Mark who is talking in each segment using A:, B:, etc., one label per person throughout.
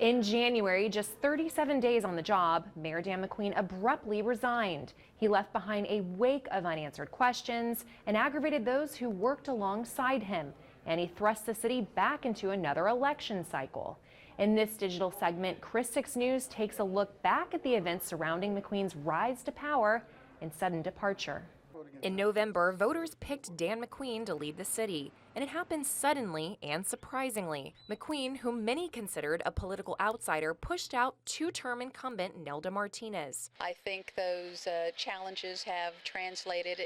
A: In January, just 37 days on the job, Mayor Dan McQueen abruptly resigned. He left behind a wake of unanswered questions and aggravated those who worked alongside him. And he thrust the city back into another election cycle. In this digital segment, Christi News takes a look back at the events surrounding McQueen's rise to power and sudden departure. In November, voters picked Dan McQueen to lead the city, and it happened suddenly and surprisingly. McQueen, whom many considered a political outsider, pushed out two-term incumbent Nelda Martinez.
B: I think those challenges have translated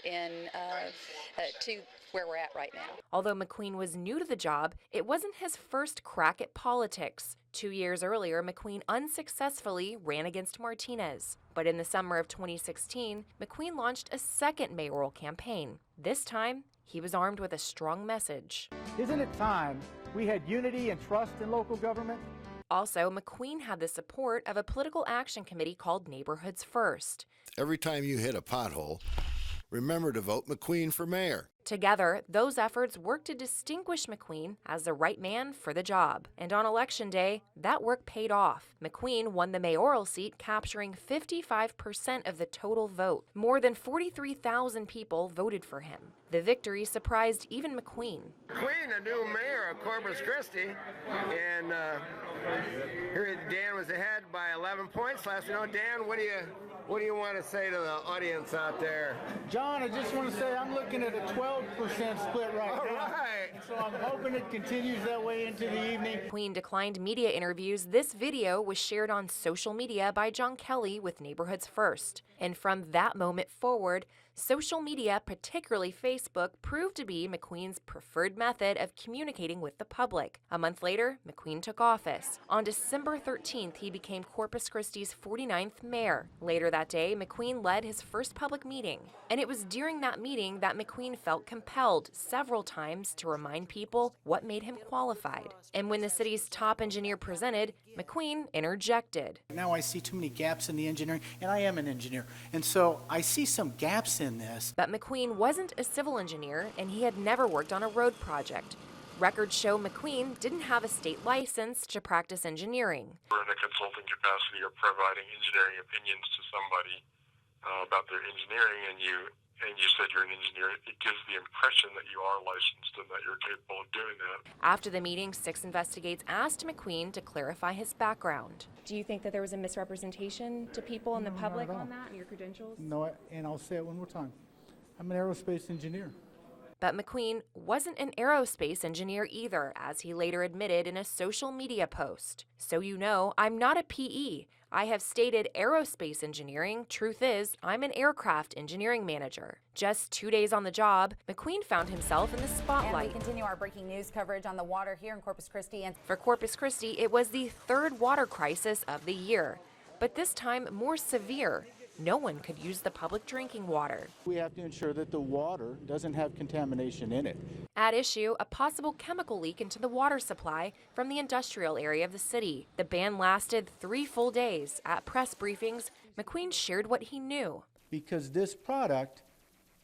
B: to where we're at right now.
A: Although McQueen was new to the job, it wasn't his first crack at politics. 2 years earlier, McQueen unsuccessfully ran against Martinez. But in the summer of 2016, McQueen launched a second mayoral campaign. This time, he was armed with a strong message.
C: Isn't it time we had unity and trust in local government?
A: Also, McQueen had the support of a political action committee called Neighborhoods First.
D: Every time you hit a pothole, remember to vote McQueen for mayor.
A: Together, those efforts worked to distinguish McQueen as the right man for the job. And on Election Day, that work paid off. McQueen won the mayoral seat, capturing 55% of the total vote. More than 43,000 people voted for him. The victory surprised even McQueen.
E: McQueen, a new mayor of Corpus Christi, and here Dan was ahead by 11 points last night. Dan, what do you want to say to the audience out there?
C: John, I just want to say I'm looking at a 12% split right now.
E: All right.
C: So I'm hoping it continues that way into the evening.
A: McQueen declined media interviews. This video was shared on social media by John Kelly with Neighborhoods First. And from that moment forward, social media, particularly Facebook, proved to be McQueen's preferred method of communicating with the public. A month later, McQueen took office. On December 13th, he became Corpus Christi's 49th mayor. Later that day, McQueen led his first public meeting. And it was during that meeting that McQueen felt compelled several times to remind people what made him qualified. And when the city's top engineer presented, McQueen interjected.
C: Now I see too many gaps in the engineering, and I am an engineer. And so I see some gaps in this.
A: But McQueen wasn't a civil engineer, and he had never worked on a road project. Records show McQueen didn't have a state license to practice engineering.
F: We're in a consulting capacity of providing engineering opinions to somebody about their engineering, and you said you're an engineer. It gives the impression that you are licensed and that you're capable of doing that.
A: After the meeting, 6 Investigates asked McQueen to clarify his background. Do you think that there was a misrepresentation to people in the public on that and your credentials?
C: No, and I'll say it one more time. I'm an aerospace engineer.
A: But McQueen wasn't an aerospace engineer either, as he later admitted in a social media post. So you know, I'm not a PE. I have stated aerospace engineering. Truth is, I'm an aircraft engineering manager. Just 2 days on the job, McQueen found himself in the spotlight.
G: And we continue our breaking news coverage on the water here in Corpus Christi. And
A: for Corpus Christi, it was the third water crisis of the year, but this time more severe. No one could use the public drinking water.
C: We have to ensure that the water doesn't have contamination in it.
A: At issue, a possible chemical leak into the water supply from the industrial area of the city. The ban lasted 3 full days. At press briefings, McQueen shared what he knew.
C: Because this product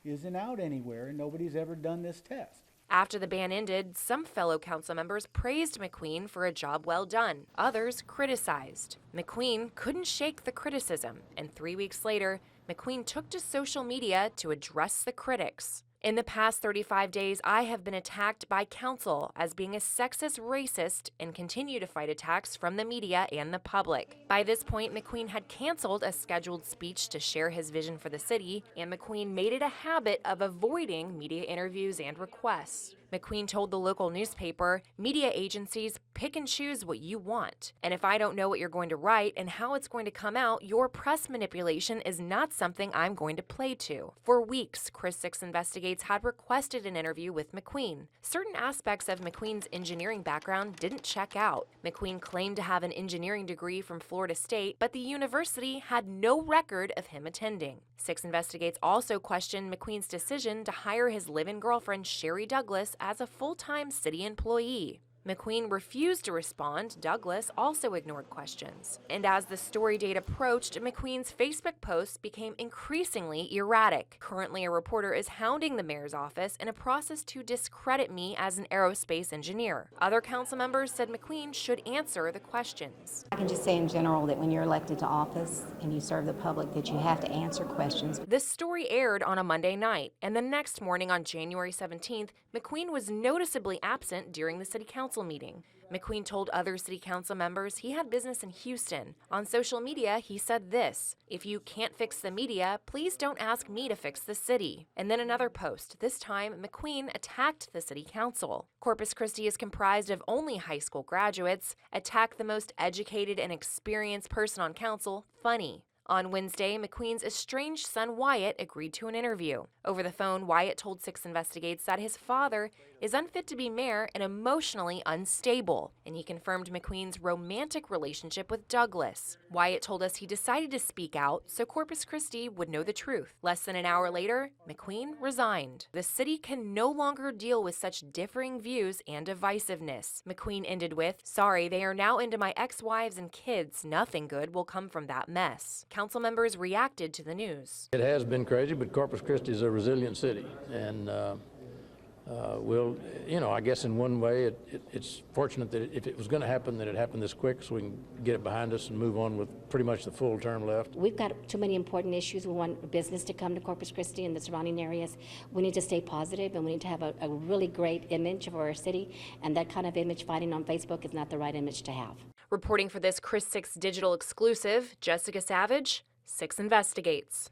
C: isn't out anywhere and nobody's ever done this test.
A: After the ban ended, some fellow council members praised McQueen for a job well done. Others criticized. McQueen couldn't shake the criticism, and 3 weeks later, McQueen took to social media to address the critics. In the past 35 days, I have been attacked by council as being a sexist racist and continue to fight attacks from the media and the public. By this point, McQueen had canceled a scheduled speech to share his vision for the city, and McQueen made it a habit of avoiding media interviews and requests. McQueen told the local newspaper, "Media agencies pick and choose what you want. And if I don't know what you're going to write and how it's going to come out, your press manipulation is not something I'm going to play to." For weeks, Christi Investigates had requested an interview with McQueen. Certain aspects of McQueen's engineering background didn't check out. McQueen claimed to have an engineering degree from Florida State, but the university had no record of him attending. 6 Investigates also questioned McQueen's decision to hire his live-in girlfriend, Sherry Douglas, as a full-time city employee. McQueen refused to respond. Douglas also ignored questions. And as the story date approached, McQueen's Facebook posts became increasingly erratic. Currently, a reporter is hounding the mayor's office in a process to discredit me as an aerospace engineer. Other council members said McQueen should answer the questions.
H: I can just say in general that when you're elected to office and you serve the public that you have to answer questions.
A: This story aired on a Monday night, and the next morning on January 17th, McQueen was noticeably absent during the city council meeting. McQueen told other city council members he had business in Houston. On social media, he said this: "If you can't fix the media, please don't ask me to fix the city." And then another post. This time, McQueen attacked the city council. Corpus Christi is comprised of only high school graduates. Attack the most educated and experienced person on council. Funny. On Wednesday, McQueen's estranged son Wyatt agreed to an interview. Over the phone, Wyatt told 6 Investigates that his father is unfit to be mayor and emotionally unstable, and he confirmed McQueen's romantic relationship with Douglas. Wyatt told us he decided to speak out so Corpus Christi would know the truth. Less than an hour later, McQueen resigned. The city can no longer deal with such differing views and divisiveness. McQueen ended with, "Sorry, they are now into my ex-wives and kids. Nothing good will come from that mess." Council members reacted to the news.
I: It has been crazy, but Corpus Christi is a resilient city, and I guess in one way it's fortunate that if it was going to happen, that it happened this quick so we can get it behind us and move on with pretty much the full term left.
J: We've got too many important issues. We want business to come to Corpus Christi and the surrounding areas. We need to stay positive, and we need to have a really great image of our city, and that kind of image fighting on Facebook is not the right image to have.
A: Reporting for this Chris 6 digital exclusive, Jessica Savage, 6 Investigates.